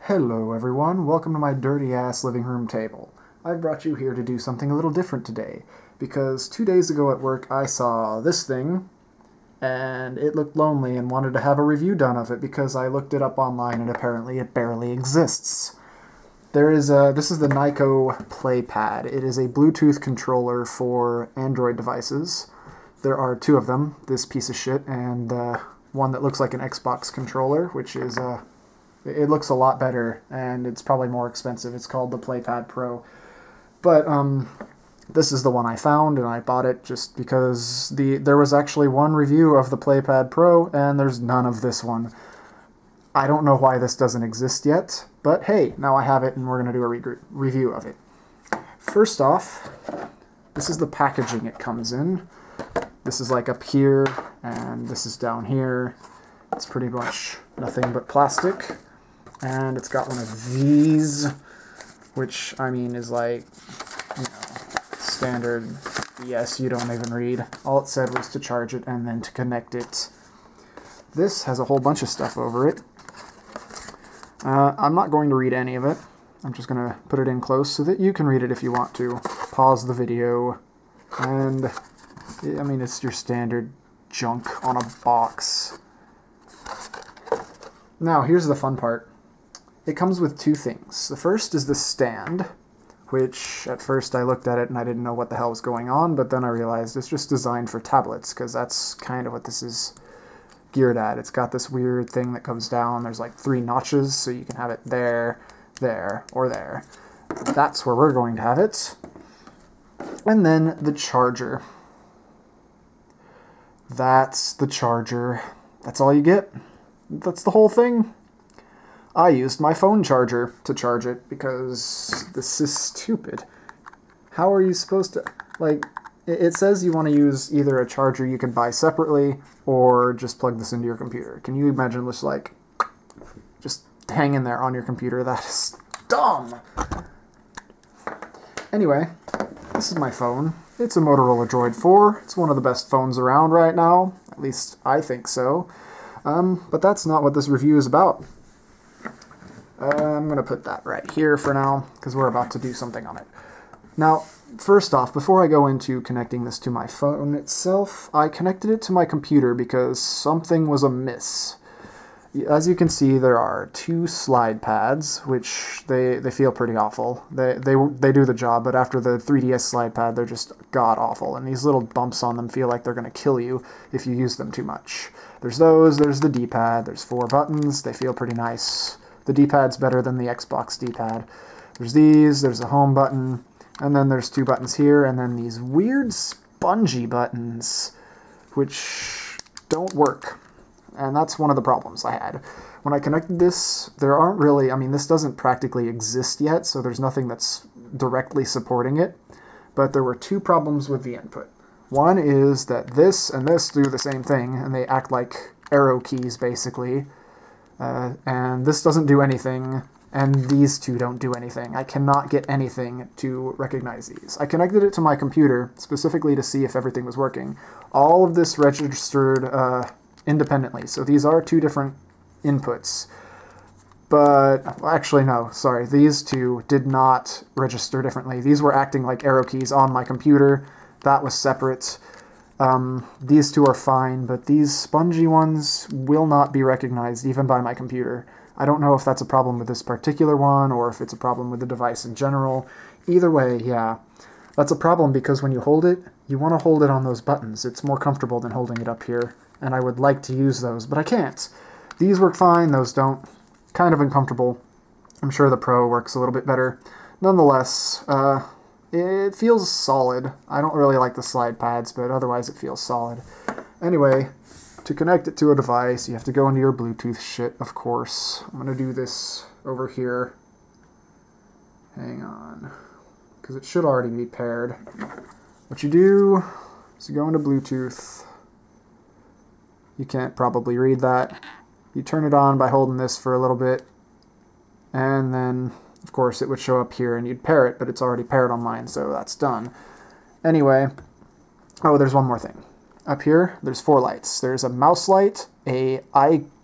Hello everyone, welcome to my dirty ass living room table. I've brought you here to do something a little different today, because 2 days ago at work I saw this thing, and it looked lonely and wanted to have a review done of it because I looked it up online and apparently it barely exists. This is the Nyko Playpad. It is a Bluetooth controller for Android devices. There are two of them, this piece of shit, and one that looks like an Xbox controller, which is it looks a lot better, and it's probably more expensive. It's called the Playpad Pro. But this is the one I found, and I bought it just because there was actually one review of the Playpad Pro, and there's none of this one. I don't know why this doesn't exist yet, but hey, now I have it, and we're going to do a review of it. First off, this is the packaging it comes in. This is like up here, and this is down here. It's pretty much nothing but plastic. And it's got one of these, which, I mean, is like, you know, standard BS you don't even read. All it said was to charge it and then to connect it. This has a whole bunch of stuff over it. I'm not going to read any of it. I'm just going to put it in close so that you can read it if you want to. Pause the video. And, I mean, it's your standard junk on a box. Now, here's the fun part. It comes with two things. The first is the stand, which at first I looked at it and I didn't know what the hell was going on, but then I realized it's just designed for tablets, because that's kind of what this is geared at. It's got this weird thing that comes down. There's like 3 notches, so you can have it there, there, or there. That's where we're going to have it. And then the charger. That's the charger. That's all you get. That's the whole thing. I used my phone charger to charge it because this is stupid. How are you supposed to... Like, it says you want to use either a charger you can buy separately or just plug this into your computer. Can you imagine this, like, just hanging there on your computer? That is dumb! Anyway, this is my phone. It's a Motorola Droid 4. It's one of the best phones around right now. At least I think so. But that's not what this review is about. I'm going to put that right here for now, because we're about to do something on it. Now, first off, before I go into connecting this to my phone itself, I connected it to my computer because something was amiss. As you can see, there are 2 slide pads, which they feel pretty awful. They do the job, but after the 3DS slide pad, they're just god-awful, and these little bumps on them feel like they're going to kill you if you use them too much. There's those, there's the D-pad, there's 4 buttons, they feel pretty nice. The D-pad's better than the Xbox D-pad. There's these, there's a home button, and then there's 2 buttons here, and then these weird spongy buttons, which don't work. And that's one of the problems I had. When I connected this, there aren't really, I mean, this doesn't practically exist yet, so there's nothing that's directly supporting it, but there were 2 problems with the input. One is that this and this do the same thing, and they act like arrow keys, basically. And this doesn't do anything, and these 2 don't do anything. I cannot get anything to recognize these. I connected it to my computer, specifically to see if everything was working. All of this registered independently, so these are 2 different inputs. But, actually no, sorry, these 2 did not register differently. These were acting like arrow keys on my computer. That was separate. These 2 are fine, but these spongy ones will not be recognized even by my computer. I don't know if that's a problem with this particular one or if it's a problem with the device in general. Either way, yeah. That's a problem because when you hold it, you want to hold it on those buttons. It's more comfortable than holding it up here, and I would like to use those, but I can't. These work fine, those don't. Kind of uncomfortable. I'm sure the Pro works a little bit better. Nonetheless, it feels solid. I don't really like the slide pads, but otherwise it feels solid. Anyway, to connect it to a device, you have to go into your Bluetooth shit, of course. I'm going to do this over here. Hang on. Because it should already be paired. What you do is you go into Bluetooth. You can't probably read that. You turn it on by holding this for a little bit. And then, of course, it would show up here and you'd pair it, but it's already paired on mine, so that's done. Anyway, oh, there's one more thing. Up here, there's 4 lights. There's a mouse light, a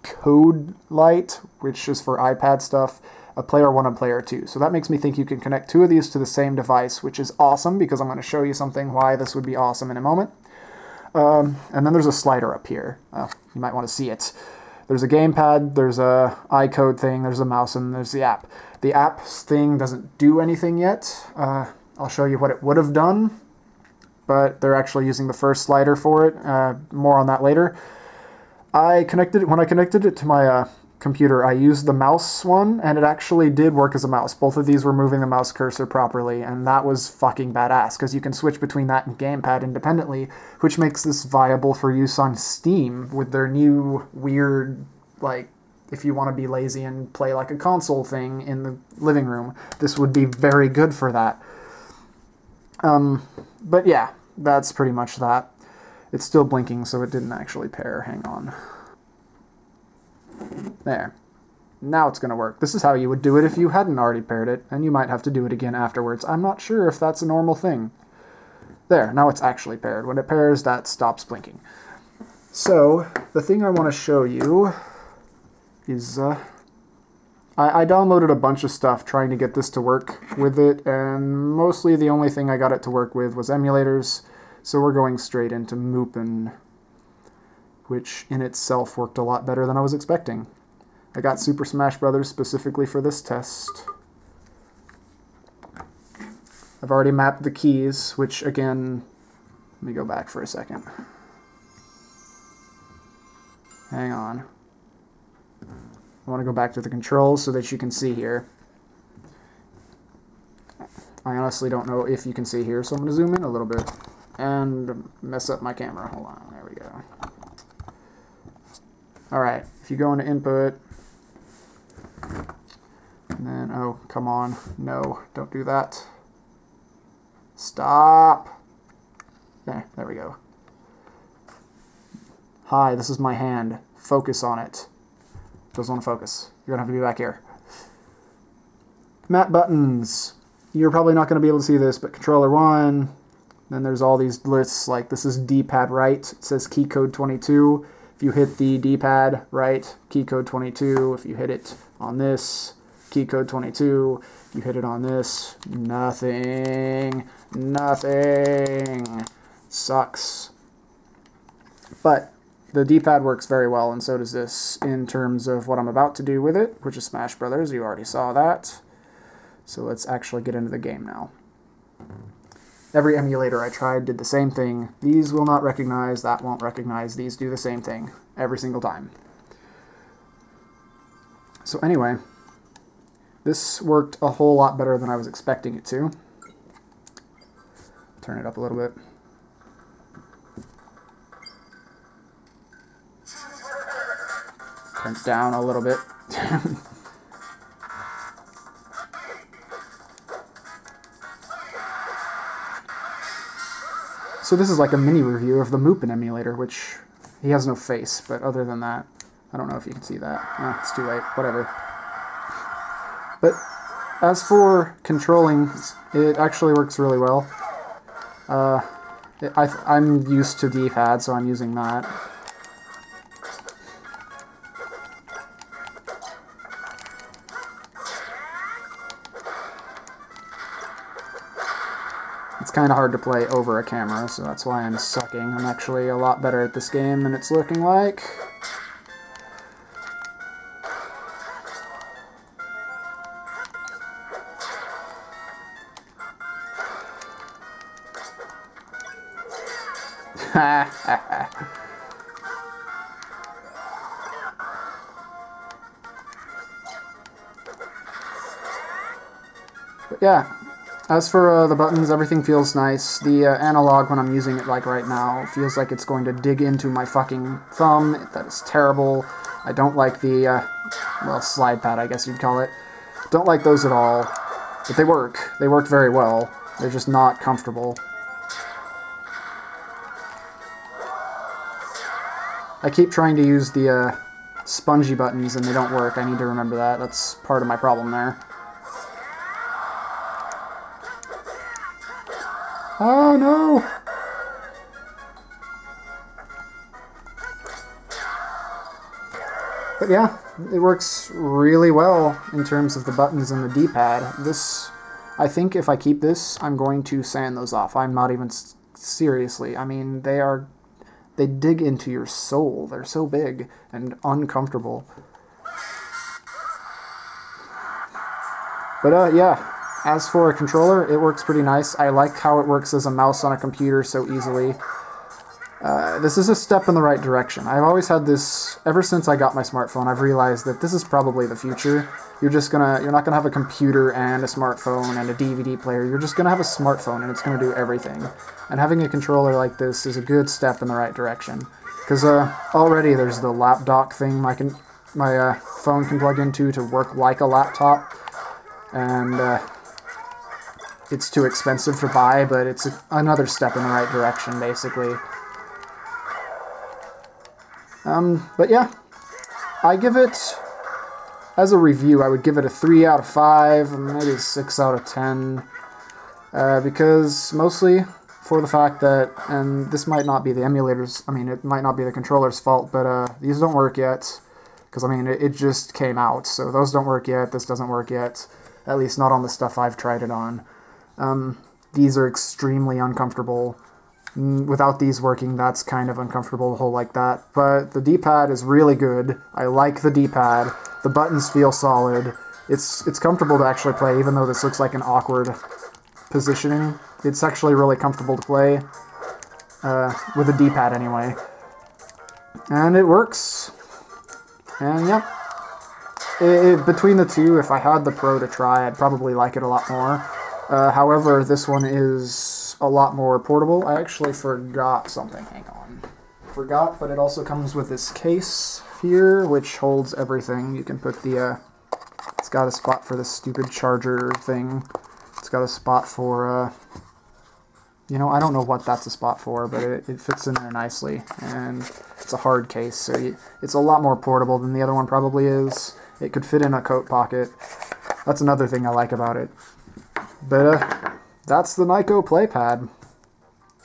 code light, which is for iPad stuff, a player 1 and player 2. So that makes me think you can connect 2 of these to the same device, which is awesome because I'm going to show you something why this would be awesome in a moment. And then there's a slider up here. You might want to see it. There's a gamepad, there's a iCode thing, there's a mouse, and there's the app. The apps thing doesn't do anything yet. I'll show you what it would have done, but they're actually using the first slider for it. More on that later. When I connected it to my computer, I used the mouse one, and it actually did work as a mouse. Both of these were moving the mouse cursor properly, and that was fucking badass, because you can switch between that and gamepad independently, which makes this viable for use on Steam with their new weird, like, if you want to be lazy and play like a console thing in the living room, this would be very good for that. But yeah, that's pretty much that. It's still blinking, so it didn't actually pair. Hang on. There. Now it's going to work. This is how you would do it if you hadn't already paired it, and you might have to do it again afterwards. I'm not sure if that's a normal thing. There, now it's actually paired. When it pairs, that stops blinking. So, the thing I want to show you is, I downloaded a bunch of stuff trying to get this to work with it, and mostly the only thing I got it to work with was emulators, so we're going straight into Moopin, which in itself worked a lot better than I was expecting. I got Super Smash Bros. Specifically for this test. I've already mapped the keys, which again, let me go back for a second. Hang on. I want to go back to the controls so that you can see here. I honestly don't know if you can see here, so I'm going to zoom in a little bit and mess up my camera. Hold on, there we go. Alright, if you go into input, and then, oh, come on, no, don't do that. Stop! There we go. Hi, this is my hand. Focus on it. Doesn't want to focus. You're going to have to be back here. Map buttons. You're probably not going to be able to see this, but controller 1, then there's all these lists, like this is Dpad right, it says key code 22. If you hit the Dpad right, key code 22. If you hit it on this, key code 22. If you hit it on this, nothing. Nothing. Sucks. But the Dpad works very well, and so does this in terms of what I'm about to do with it, which is Smash Brothers. You already saw that. So let's actually get into the game now. Every emulator I tried did the same thing. These will not recognize, that won't recognize. These do the same thing every single time. So anyway, this worked a whole lot better than I was expecting it to. Turn it up a little bit. Turn it down a little bit. So this is like a mini review of the Moopin emulator, which he has no face, but other than that, I don't know if you can see that. It's too late, whatever. But as for controlling, it actually works really well. I'm used to Dpad, so I'm using that. It's kind of hard to play over a camera, so that's why I'm sucking. I'm actually a lot better at this game than it's looking like. But yeah. As for the buttons, everything feels nice. The analog, when I'm using it like right now, feels like it's going to dig into my fucking thumb. That is terrible. I don't like the, well, slide pad, I guess you'd call it. Don't like those at all. But they work. They work very well. They're just not comfortable. I keep trying to use the spongy buttons and they don't work. I need to remember that. That's part of my problem there. Oh no! But yeah, it works really well in terms of the buttons and the D-pad. This, I think if I keep this, I'm going to sand those off. I'm not even seriously. I mean, they dig into your soul. They're so big and uncomfortable. But yeah, as for a controller, it works pretty nice. I like how it works as a mouse on a computer so easily. This is a step in the right direction. I've always had this, ever since I got my smartphone, I've realized that this is probably the future. You're not gonna have a computer and a smartphone and a DVD player. You're just gonna have a smartphone and it's gonna do everything. And having a controller like this is a good step in the right direction. Because already there's the lap dock thing my phone can plug into to work like a laptop. And it's too expensive to buy, but it's another step in the right direction, basically. But yeah, I give it, as a review, I would give it a 3 out of 5, maybe a 6 out of 10, because mostly for the fact that, and this might not be the emulators, I mean, it might not be the controller's fault, but these don't work yet, because, I mean, it just came out, so those don't work yet, this doesn't work yet, at least not on the stuff I've tried it on. These are extremely uncomfortable. Without these working, that's kind of uncomfortable to hold like that. But the D-pad is really good. I like the D-pad. The buttons feel solid. It's comfortable to actually play, even though this looks like an awkward positioning. It's actually really comfortable to play, with the D-pad anyway. And it works. And yeah. Between the two, if I had the Pro to try, I'd probably like it a lot more. However, this one is a lot more portable. I actually forgot something. Hang on. Forgot, but it also comes with this case here, which holds everything. You can put the, it's got a spot for the stupid charger thing. It's got a spot for, you know, I don't know what that's a spot for, but it fits in there nicely. And it's a hard case, so it's a lot more portable than the other one probably is. It could fit in a coat pocket. That's another thing I like about it. But, that's the Nyko Playpad.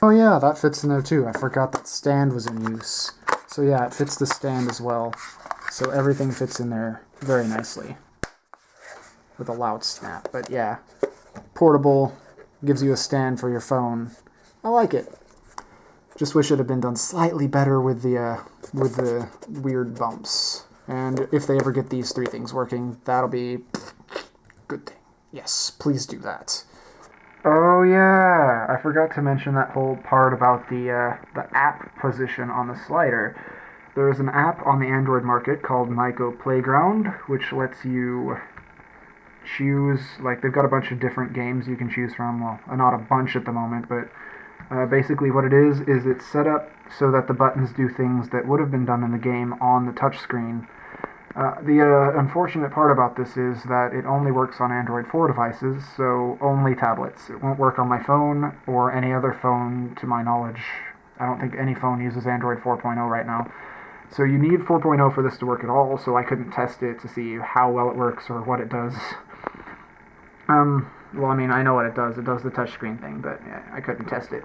Oh yeah, that fits in there too. I forgot that stand was in use. So yeah, it fits the stand as well. So everything fits in there very nicely. With a loud snap. But yeah, portable, gives you a stand for your phone. I like it. Just wish it had been done slightly better with the weird bumps. And if they ever get these three things working, that'll be good thing. Yes, please do that. Oh yeah, I forgot to mention that whole part about the app position on the slider. There's an app on the Android market called Nyko Playground, which lets you choose, like, they've got a bunch of different games you can choose from. Well, not a bunch at the moment, but basically what it is it's set up so that the buttons do things that would have been done in the game on the touchscreen. The unfortunate part about this is that it only works on Android 4 devices, so only tablets. It won't work on my phone or any other phone, to my knowledge. I don't think any phone uses Android 4.0 right now. So you need 4.0 for this to work at all, so I couldn't test it to see how well it works or what it does. Well, I mean, I know what it does. It does the touchscreen thing, but yeah, I couldn't test it.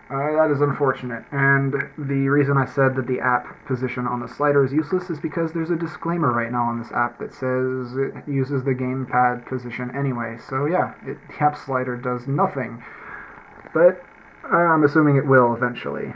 That is unfortunate, and the reason I said that the app position on the slider is useless is because there's a disclaimer right now on this app that says it uses the gamepad position anyway, so yeah, the app slider does nothing, but I'm assuming it will eventually.